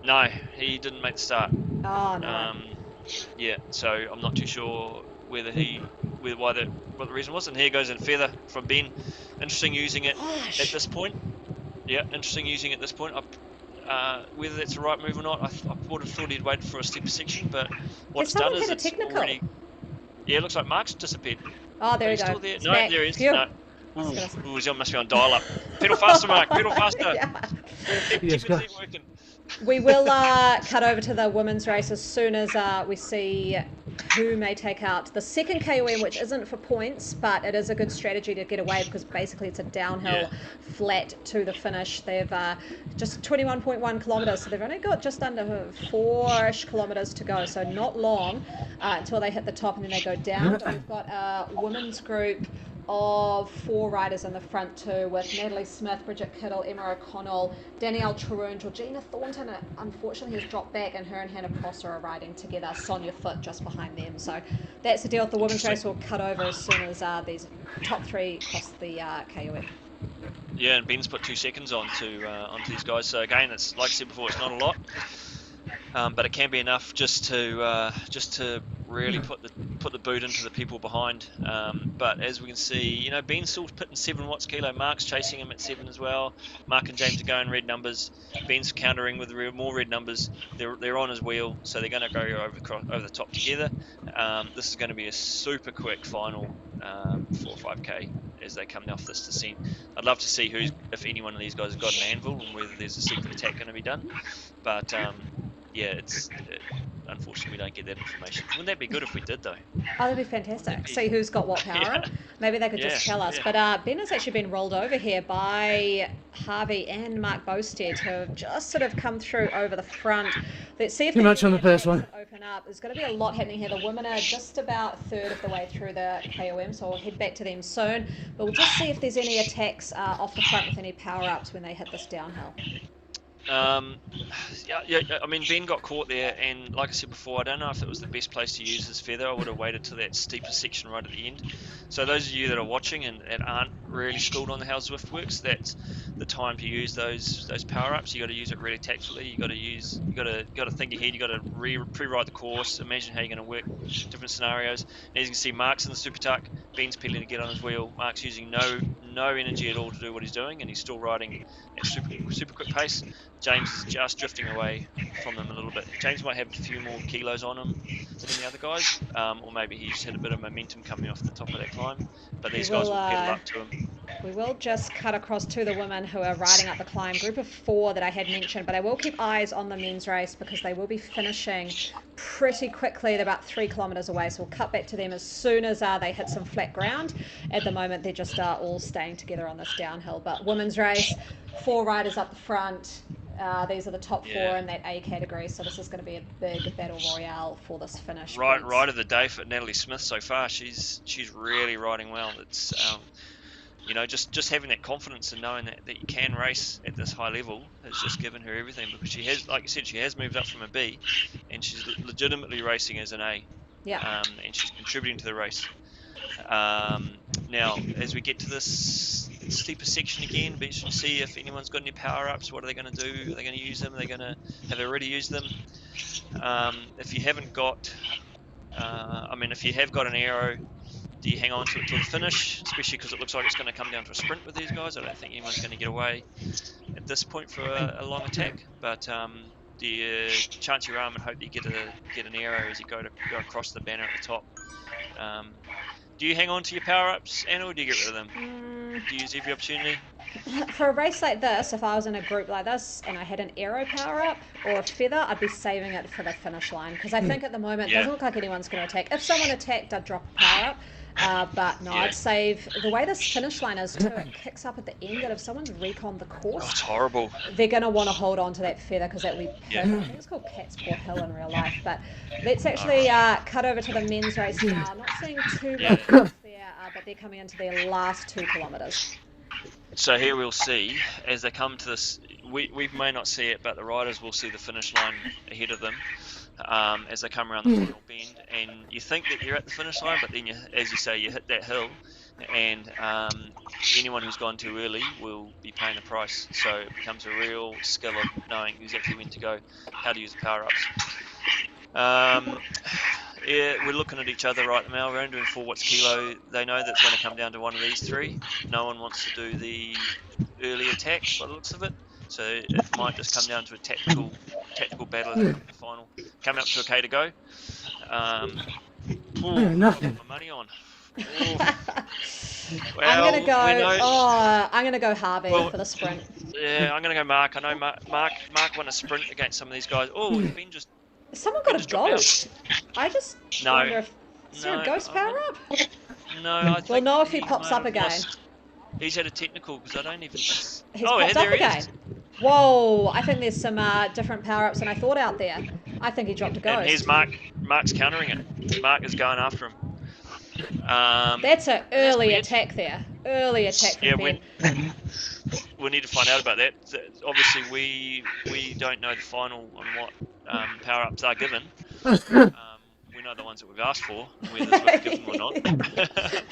No, he didn't make the start. Oh no. Yeah, so I'm not too sure what the reason was. And here goes in feather from Ben. Interesting using it at this point. Yeah, interesting using it at this point. Whether that's the right move or not, I would have thought he'd waited for a steeper section, but what it's done is it's already... Yeah, it looks like Mark's disappeared. Oh, there we go. Still there? It's no, back. there he is. Phew. No. Ooh, he must be on dial-up. Pedal faster, Mark. Pedal faster. Yeah. Working. We will cut over to the women's race as soon as we see who may take out the second KOM, which isn't for points, but it is a good strategy to get away because basically it's a downhill flat to the finish. They've just 21.1 kilometres, so they've only got just under 4-ish kilometres to go, so not long until they hit the top and then they go down. But we've got a women's group of 4 riders in the front too, with Natalie Smith, Bridget Kittle, Emma O'Connell, Danielle Charoon, Georgina Thornton unfortunately has dropped back, and her and Hannah Prosser are riding together, Sonia Foote just behind them. So that's the deal with the women's race. We'll cut over as soon as these top 3 cross the KOM. Yeah, and Ben's put 2 seconds onto these guys, so again, it's like I said before, it's not a lot. But it can be enough just to really put the boot into the people behind. But as we can see, you know, Ben's still putting 7 watts kilo. Mark's chasing him at 7 as well. Mark and James are going red numbers. Ben's countering with more red numbers. They're on his wheel, so they're going to go over the top together. This is going to be a super quick final 4 or 5k as they come off this descent. I'd love to see if any one of these guys has got an anvil and whether there's a secret attack going to be done. But yeah, unfortunately we don't get that information. Wouldn't that be good if we did though? Oh, that'd be fantastic. See who's got what power. Maybe they could just tell us. But Ben has actually been rolled over here by Harvey and Mark Bosted, who have just sort of come through over the front. Let's see if too much on the first one. Open up. There's going to be a lot happening here. The women are just about a third of the way through the KOM, so we'll head back to them soon. But we'll just see if there's any attacks off the front with any power-ups when they hit this downhill. Yeah, I mean, Ben got caught there, and like I said before, I don't know if it was the best place to use his feather. I would have waited to that steeper section right at the end. So those of you that are watching and aren't really schooled on how Zwift works, that's the time to use those power-ups. You got to use it really tactfully. You got to think ahead. You got to pre-write the course. Imagine how you're going to work different scenarios. And as you can see, Mark's in the super tuck. Ben's pedaling to get on his wheel. Mark's using no energy at all to do what he's doing, and he's still riding at super quick pace. James is just drifting away from them a little bit. James might have a few more kilos on him than the other guys, or maybe he just had a bit of momentum coming off the top of that climb. But these guys will pedal up to him. We will just cut across to the women who are riding up the climb, group of 4 that I had mentioned, but I will keep eyes on the men's race because they will be finishing pretty quickly. They're about 3 kilometers away, so we'll cut back to them as soon as they hit some flat ground. At the moment, they're just all staying together on this downhill. But women's race, 4 riders up the front. These are the top 4 in that A category, so this is going to be a big battle royale for this finish. Ride of the day for Natalie Smith so far. She's really riding well. It's you know, just having that confidence and knowing that you can race at this high level has just given her everything, because she has, like you said, she has moved up from a B, and she's legitimately racing as an A. Yeah. And she's contributing to the race. Now, as we get to this steeper section again, be interested to see if anyone's got any power-ups. What are they going to do? Are they going to use them? Have they already used them? If you haven't got, if you have got an aero, do you hang on to it till the finish? Especially because it looks like it's going to come down to a sprint with these guys. I don't think anyone's going to get away at this point for a long attack. But do you chance your arm and hope that you get an aero as you go across the banner at the top? Do you hang on to your power-ups, Anna, or do you get rid of them? Do you use every opportunity? For a race like this, if I was in a group like this and I had an aero power-up or a feather, I'd be saving it for the finish line, because I think at the moment it doesn't look like anyone's going to attack. If someone attacked, I'd drop a power-up. But no, I'd save, the way this finish line is too, it kicks up at the end, and if someone's recon the course, it's horrible. They're going to want to hold on to that feather, because that would be perfect. I think it's called Cat's Paw Hill in real life. But let's actually cut over to the men's race now. I'm not seeing too much there, but they're coming into their last 2 kilometres. So here we'll see, as they come to this, we may not see it, but the riders will see the finish line ahead of them. As they come around the final bend, and you think that you're at the finish line, but then, as you say, you hit that hill, and anyone who's gone too early will be paying the price. So it becomes a real skill of knowing exactly when to go, how to use the power-ups. We're looking at each other right now. We're doing 4 watts kilo. They know that's going to come down to one of these 3. No one wants to do the early attack by the looks of it. So it might just come down to a tactical battle in the final. Come up to a K to go. Nothing. My money on. Well, I'm gonna go Harvey for the sprint. Yeah, I'm gonna go Mark. I know Mark won a sprint against some of these guys. Oh, Ben just. Someone got a ghost. I just wonder if is there a ghost power up? No, I think we'll know if he pops up again. He's had a technical, because I don't even. He's popped up again. Whoa! I think there's some different power-ups than I thought out there. I think he dropped a ghost. And here's Mark. Mark's countering it. Mark is going after him. That's an early attack there. Early attack from Ben. We need to find out about that. Obviously, we don't know the final on what power-ups are given. We know the ones that we've asked for, whether we've given them or not.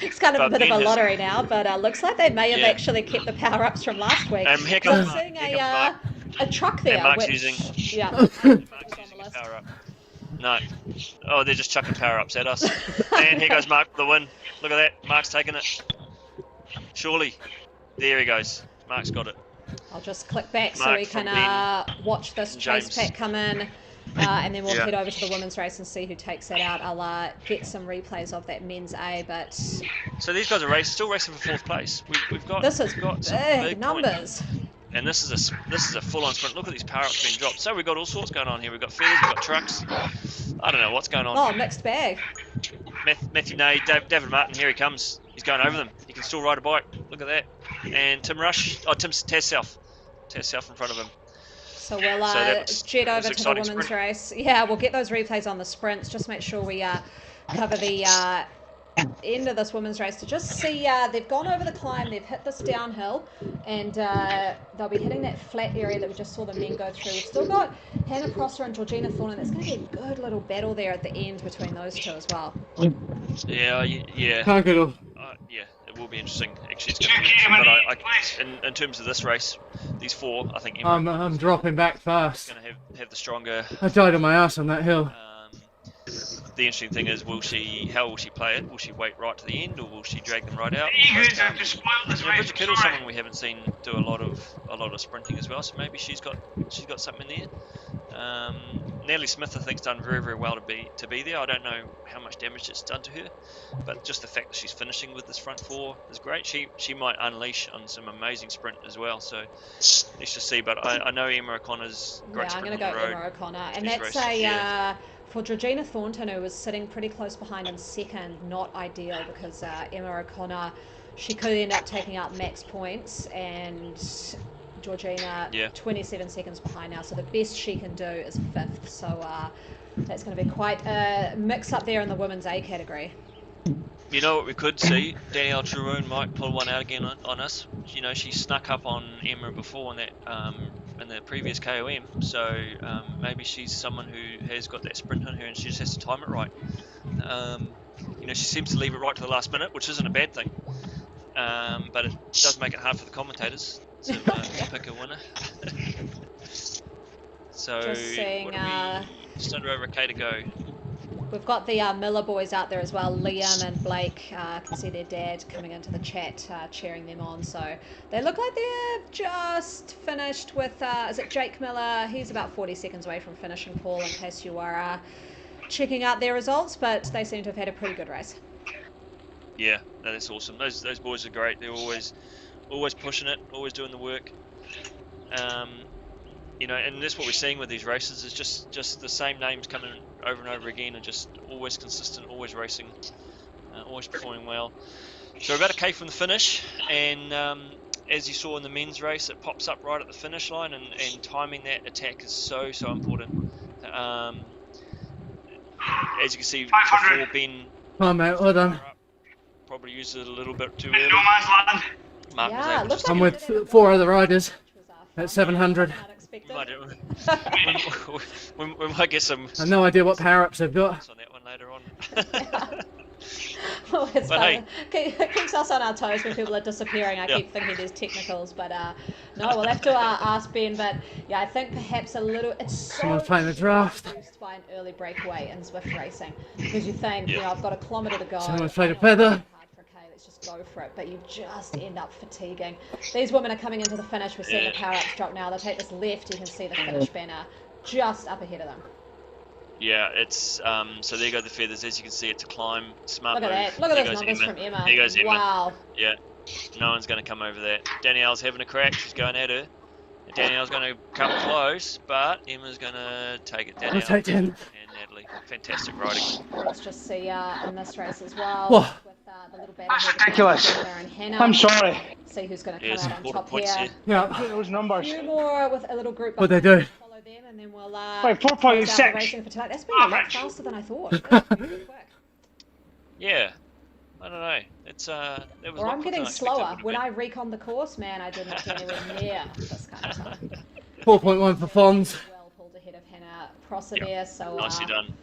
It's kind of a bit of a lottery now, but looks like they may have actually kept the power-ups from last week. I'm seeing a truck there. And Mark's which, using, Mark's using a power-up. No. Oh, they're just chucking power-ups at us. And here goes Mark for the win. Look at that. Mark's taking it. Surely. There he goes. Mark's got it. I'll just click back so we can watch this chase pack come in. And then we'll head over to the women's race and see who takes that out. I'll get some replays of that men's A, but... So these guys are still racing for 4th place. We've got some big numbers. Points. And this is a full-on sprint. Look at these power-ups being dropped. So we've got all sorts going on here. We've got feathers, we've got trucks. I don't know what's going on. Oh, mixed bag. Matthew Nay, David Martin, here he comes. He's going over them. He can still ride a bike. Look at that. And Tim Rush. Oh, Taz South in front of him. So we'll jet over to the women's race. Yeah, we'll get those replays on the sprints. Just make sure we cover the end of this women's race to just see. They've gone over the climb, they've hit this downhill, and they'll be hitting that flat area that we just saw the men go through. We've still got Hannah Prosser and Georgina Thorne, and there's going to be a good little battle there at the end between those two as well. Yeah. Can't get off. Yeah, will be interesting. Actually, it's going to be interesting. But in terms of this race, these 4, I think Emma I'm dropping back fast. Going to have the stronger. I died on my ass on that hill. The interesting thing is, how will she play it? Will she wait right to the end, or will she drag them right out? Bridget Kittle's someone we haven't seen do a lot of sprinting as well, so maybe she's got something there. Natalie Smith, I think, has done very, very well to be there. I don't know how much damage it's done to her, but just the fact that she's finishing with this front 4 is great. She might unleash on some amazing sprint as well. So let's just see. But I know Emma O'Connor's great sprint on the road. I'm going to go Emma O'Connor, and that's for Georgina Thornton, who was sitting pretty close behind in second. Not ideal because Emma O'Connor, she could end up taking out max points, and Georgina 27 seconds behind now, so the best she can do is 5th, so that's going to be quite a mix up there in the women's A category. You know what we could see? Danielle Truroon might pull one out again on us. You know, she snuck up on Emma before in the previous KOM, so maybe she's someone who has got that sprint on her and she just has to time it right. You know, she seems to leave it right to the last minute, which isn't a bad thing, but it does make it hard for the commentators to pick a winner. So just seeing, just under over a K to go. We've got the Miller boys out there as well. Liam and Blake, can see their dad coming into the chat, cheering them on. So they look like they've just finished with, is it Jake Miller? He's about 40 seconds away from finishing, Paul, in case you are checking out their results, but they seem to have had a pretty good race. Yeah, no, that's awesome. Those boys are great. They're always pushing it, always doing the work. You know, and that's what we're seeing with these races is just the same names coming over and over again, and just always consistent, always racing, always performing well. So we're about a K from the finish, and as you saw in the men's race, it pops up right at the finish line, and timing that attack is so important. As you can see, before Ben, oh mate, well done. Probably used it a little bit too early. Mark was able to I'm with 4 other riders at 700. We might get some. I have no idea what power-ups they've got. On that one later on. Well, it's but hey. It keeps us on our toes when people are disappearing. I keep thinking there's technicals, but no, we'll have to ask Ben. But yeah, I think perhaps a little. It's so playing the draft. Produced by an early breakaway in Zwift racing, because you think, you know, I've got a kilometre to go. Someone's played a feather. Let's just go for it, but you just end up fatiguing. These women are coming into the finish. We're seeing the power-ups drop now. They'll take this left. You can see the finish banner just up ahead of them. Yeah, it's so there go the feathers. As you can see, it's a climb. Smart move. That. Look at those numbers from Emma. There goes Emma. Wow. Yeah, no one's going to come over that. Danielle's having a crack. She's going at her. Danielle's going to come close, but Emma's going to take it. Danielle take 10. And Natalie, fantastic riding. Let's just see in this race as well. Whoa. The little That's ridiculous. I'm sorry. See who's going to come out on top here. Yeah. Those numbers. A few more with a little group. What they do? Follow them, and then we'll. 4.6. That's been a lot faster than I thought. That's pretty quick. Yeah. I don't know. It's it was. Or I'm getting slower. When I recon the course, man, I didn't get anywhere near this kind of time. 4.1 for Fons. Well pulled ahead of Hannah Prosser there, so. Nicely done.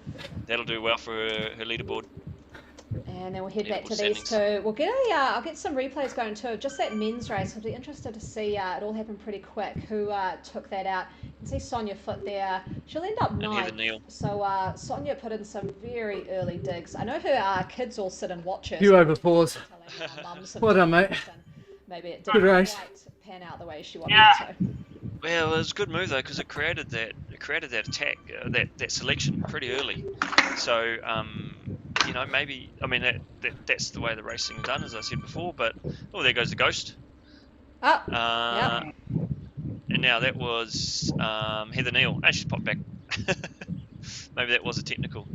That'll do well for her leaderboard. And then we'll head back to these two. We'll get I'll get some replays going too. Just that men's race. I'll be interested to see. It all happened pretty quick. Who took that out? You can see Sonia Foot there. She'll end up 9th. So Sonia put in some very early digs. I know her kids all sit and watch her. You over 4s. Well done, mate. Maybe it didn't quite pan out the way she wanted it to. Well, it was a good move though, because it created that attack, that selection pretty early. So you know, maybe, I mean, that's the way the racing is done, as I said before, but, oh, there goes the Ghost. Oh, yeah. And now that was Heather Neal. Oh, she's popped back. Maybe that was a technical.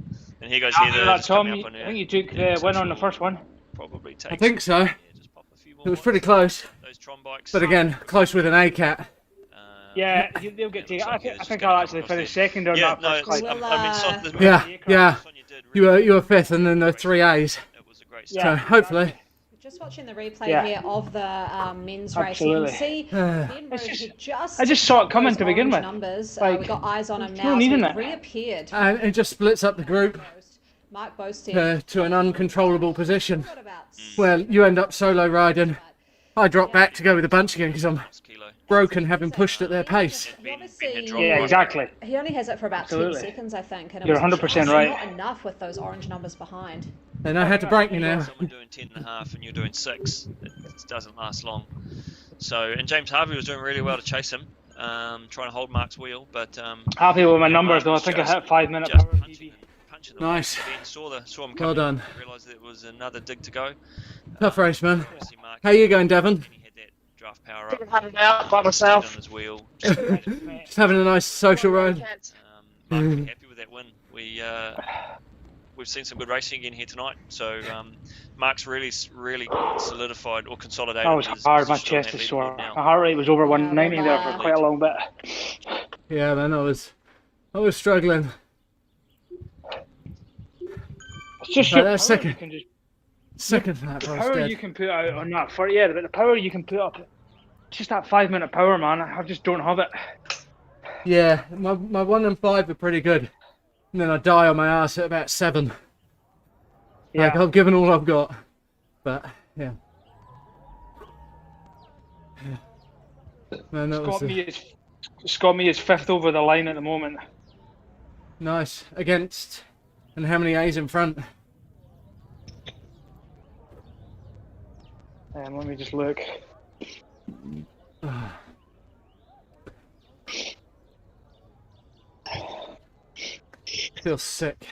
And here goes Heather. Tom, I think you took the win on the first one. Probably takes. I think so. Yeah, just pop a few more it was pretty close. Those Tron bikes. But again, close with an A-cat. Yeah, they'll get taken. I think I'll actually finish second on that first class. Yeah. You were 5th, and then the 3 A's. It was a great so hopefully. Just watching the replay here of the men's race, you can see Ben Rood, I just saw it coming to begin with. Numbers. Like, we got eyes on him now. So he reappeared. And it just splits up the group. Mark boasting to an uncontrollable position. Well, you end up solo riding. I drop back to go with the bunch again because I'm broken having pushed at their pace. Yeah, exactly. He only has it for about 10 seconds, I think. And You're 100% right. Not enough with those orange numbers behind. And I had to break me now. Someone doing 10.5 and you're doing 6. It doesn't last long. So, and James Harvey was doing really well to chase him, trying to hold Mark's wheel, but happy with my numbers though. I think I hit 5 minute power PB. Nice. Saw him coming. Well done. Realised there was another dig to go. Tough race, man. How you going, Devon? He had that draft power up. Having out by myself. On his wheel. Just having a nice social ride. Mark, happy with that win. We've seen some good racing again here tonight. So Mark's really solidified or consolidated. That was hard. My chest is sore. My heart rate was over 190 there for quite a long bit. Yeah, man, I was struggling. It's just your that power. second lap, The I was power dead. you can put out on that, but the power you can put up, just that 5 minute power, man. I just don't have it. Yeah, my 1 and 5 are pretty good. And then I die on my ass at about 7. Yeah. Like, I've given all I've got. But, yeah. Man, that Scott me is 5th over the line at the moment. Nice. Against... And how many A's in front? Let me just look. Feel sick.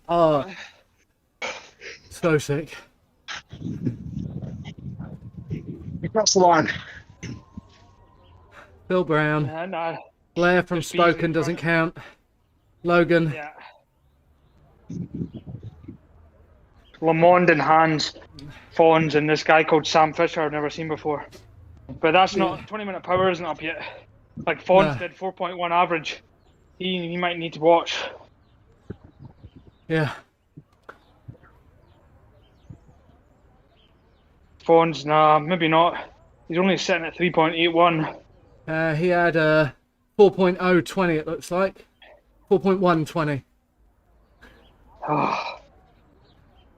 Oh, so sick. Across the line. Bill Brown. No. Blair from Spoken doesn't count. Logan. Yeah. Lamond and Hans, Fawns, and this guy called Sam Fisher I've never seen before. But that's not 20 minute power isn't up yet. Like Fawns did 4.1 average. He might need to watch. Yeah. Fawns, nah, maybe not. He's only sitting at 3.81. He had 4.020 it looks like. 4.120.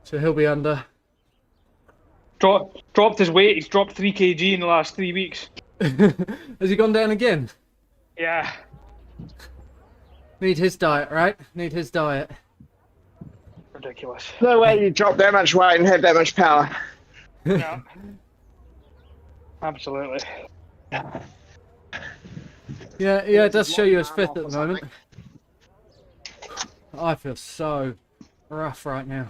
So he'll be under. Dropped his weight. He's dropped 3 kg in the last 3 weeks. Has he gone down again? Yeah. Need his diet, right? Need his diet. Ridiculous. No way you drop that much weight and have that much power. Yeah. Absolutely. Yeah, it does show you as 5th at the moment. I feel so rough right now.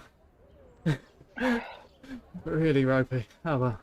Really ropey. Oh well.